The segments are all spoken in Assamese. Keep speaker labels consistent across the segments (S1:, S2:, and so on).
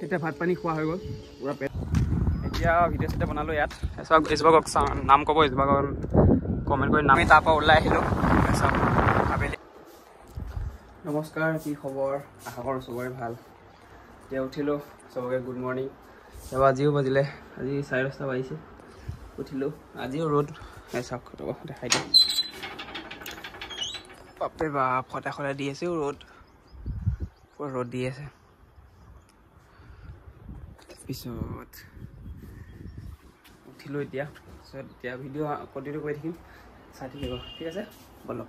S1: এতিয়া ভাত পানী খোৱা হৈ গ'ল পুৰা পেট এতিয়া ভিডিঅ' চিডিঅ' বনালোঁ ইয়াত চাওক ইছবাগক নাম ক'ব ইছবাগৰ কমেণ্ট কৰি নামি তাৰপৰা ওলাই আহিলোঁ চাওক আবেলি নমস্কাৰ কি খবৰ আশা কৰোঁ চবৰে ভাল এতিয়া উঠিলোঁ চবকে গুড মৰ্ণিং তাৰপৰা আজিও বাজিলে আজি 10:30 বাজিছে উঠিলোঁ আজিও ৰ'দ চাওক দেখাই দিওঁ বাপৰে বাপ সদায় দি আছেও ৰ'দ পুৰা ৰ'দ দি আছে পিছত উঠিলোঁ এতিয়া পিছত এতিয়া ভিডিঅ' কণ্টিনিউ কৰি থাকিম চাই থাকিব ঠিক আছে বলক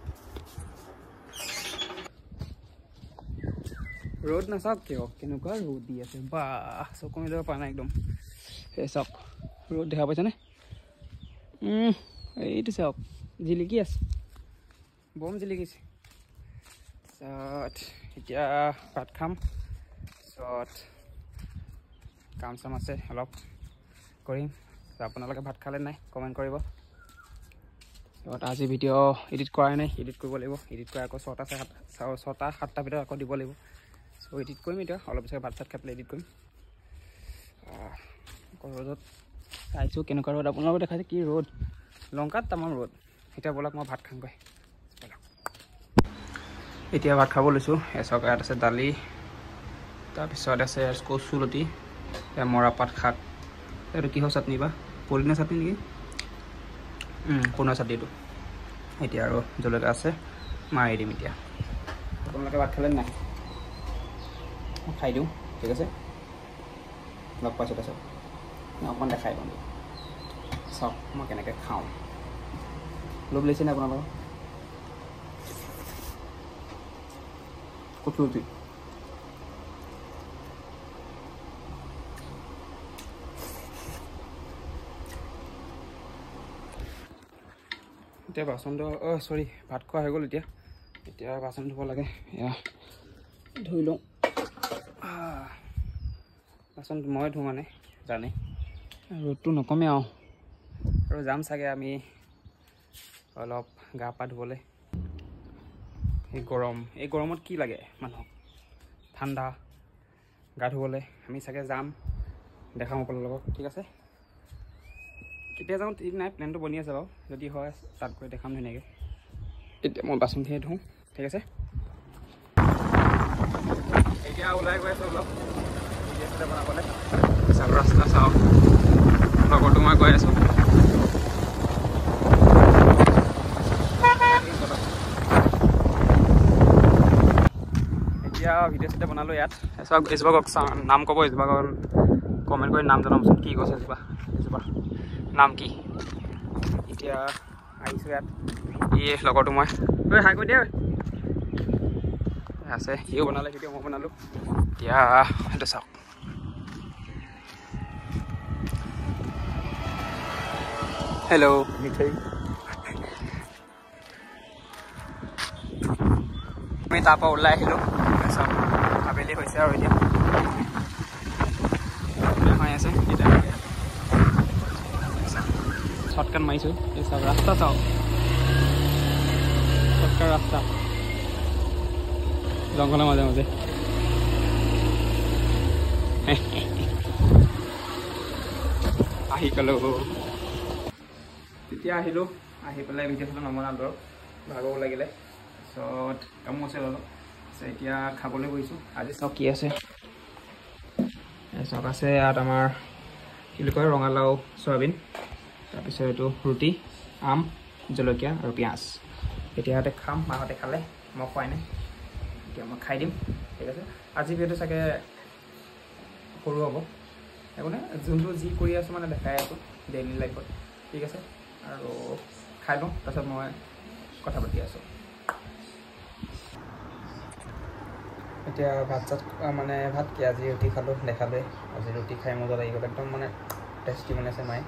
S1: ৰ'দ নাচাওক কিয় কেনেকুৱা ৰ'দ দি আছে বা চকু মেলিব পৰা নাই একদম এই চাওক ৰ'দ দেখা পাইছেনে এইটো চাওক জিলিকি আছে বম জিলিকিছে তাৰপিছত এতিয়া ভাত খাম তাৰপিছত কাম চাম আছে অলপ কৰিম আপোনালোকে ভাত খালে নাই কমেণ্ট কৰিব তাৰপিছত আজি ভিডিঅ' এডিট কৰাই নাই এডিট কৰিব লাগিব এডিট কৰি আকৌ 6-7টা ভিতৰত আকৌ দিব লাগিব চ' এডিট কৰিম এতিয়া অলপ পিছত ভাত চাত খাই পেলাই এডিট কৰিম আকৌ ৰ'দত চাইছোঁ কেনেকুৱা ৰ'দ আপোনালোকে দেখাইছে কি ৰ'দ লংকাত তামাম ৰ'দ এতিয়া ব'লক মই ভাত খামগৈ এতিয়া ভাত খাব লৈছোঁ এচক ইয়াত আছে দালি তাৰপিছত আছে কচুলতি মৰাপাত শাক এইটো কিহৰ চাটনি বা পদিনা চাটনি নেকি পুনৰ চাটনি এইটো এতিয়া আৰু জলকীয়া আছে মাৰি দিম এতিয়া আপোনালোকে ভাত খালে নাই মই খাই দিওঁ ঠিক আছে লগ পাইছোঁ তাৰপিছত মই অকণমান দেখাই দিওঁ চাওক মই কেনেকৈ খাওঁ লোভ লৈছে নে আপোনালোকৰ কচুলতি এতিয়া বাচনটো চৰি ভাত খোৱা হৈ গ'ল এতিয়া বাচন ধুব লাগে এয়া ধুই লওঁ বাচন মই ধুওঁ মানে জানে ৰ'দটো নকমে আৰু যাম চাগে আমি অলপ গা পা ধুবলৈ এই গৰমত কি লাগে মানুহক ঠাণ্ডা গা ধুবলৈ আমি চাগে যাম দেখাম আপোনালোকক ঠিক আছে কেতিয়া যাওঁ ঠিক নাই প্লেনটো বনি আছে বাৰু যদি হয় তাত গৈ দেখাম ধুনীয়াকৈ এতিয়া মই বাচনখিনি ধুওঁ ঠিক আছে এতিয়া ওলাই গৈ আছোঁ অলপ বনাবলৈ চাওক ৰাস্তা চাওক লগৰটো মই গৈ আছোঁ এতিয়া ভিডিঅ' চিডিঅ' বনালোঁ ইয়াত চাওক ইছবাগক নাম ক'ব ইছবাগৰ কমেণ্ট কৰি নাম জনাবচোন কি কৈছে ইছবাৰ নাম কি এতিয়া আহিছোঁ ইয়াত লগৰটো মই হাই কৈ দিয়া আছে সিও বনালে ভিডিঅ' মই বনালোঁ এতিয়া সেইটো চাওক হেল্ল' মিঠাই আমি তাৰপৰা ওলাই আহিলোঁ চাওক আবেলি হৈছে আৰু এতিয়া হৈ আছে এতিয়া শ্বৰ্টকাট মাৰিছোঁ এই চাওক ৰাস্তা চাওক শ্বৰ্টকাট ৰাস্তা জংঘলৰ মাজে মাজে আহি গ'লোঁ তেতিয়া আহিলোঁ আহি পেলাই ভিডিঅ'টো নবনালোঁ আৰু ভাগৰ লাগিলে তাৰপিছত কামো আছে অলপ এতিয়া খাবলৈ গৈছোঁ আজি চাওক কি আছে চাওক আছে ইয়াত আমাৰ কি বুলি কয় ৰঙালাও চয়াবিন তাৰপিছত এইটো ৰুটি আম জলকীয়া আৰু পিঁয়াজ এতিয়া ইয়াতে খাম মাহঁতে খালে মই খোৱাই নাই এতিয়া মই খাই দিম ঠিক আছে আজি ভিডিঅ'টো চাগে সৰু হ'ব একো নাই যোনটো যি কৰি আছোঁ মানে দেখাই আছোঁ ডেইলি লাইফত ঠিক আছে আৰু খাই লওঁ তাৰপিছত মই কথা পাতি আছোঁ এতিয়া ভাত কি আজি ৰুটি খালোঁ দেখালৈ আজি ৰুটি খাই মজা লাগি গ'ল একদম মানে টেষ্টি বনাইছে মায়ে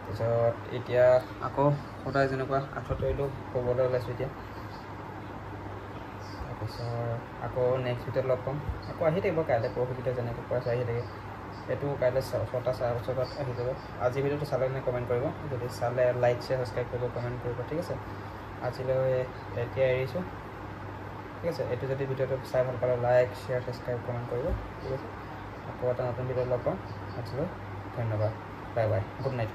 S1: তাৰপিছত এতিয়া আকৌ সদায় যেনেকুৱা আঠতৰিলোঁ ক'বলৈ ওলাইছোঁ এতিয়া তাৰপিছত আকৌ নেক্সট ভিডিঅ'ত লগ পাম আকৌ আহি থাকিব কাইলৈ পৰহি ভিডিঅ' যেনেকৈ কৈ আছে আহি থাকে এইটো কাইলৈ 6:30 আহি যাব আজি ভিডিঅ'টো চালে নে কমেণ্ট কৰিব যদি চালে লাইক শ্বেয়াৰ ছাবস্ক্ৰাইব কৰিব কমেণ্ট কৰিব ঠিক আছে আজিলৈ এতিয়া এৰিছোঁ ঠিক আছে এইটো যদি ভিডিঅ'টো চাই ভাল পালে লাইক শ্বেয়াৰ ছাবস্ক্ৰাইব কমেণ্ট কৰিব ঠিক আছে আকৌ এটা নতুন ভিডিঅ' লগ পাম আজিলৈ ধন্যবাদ বাই বাই গুড নাইট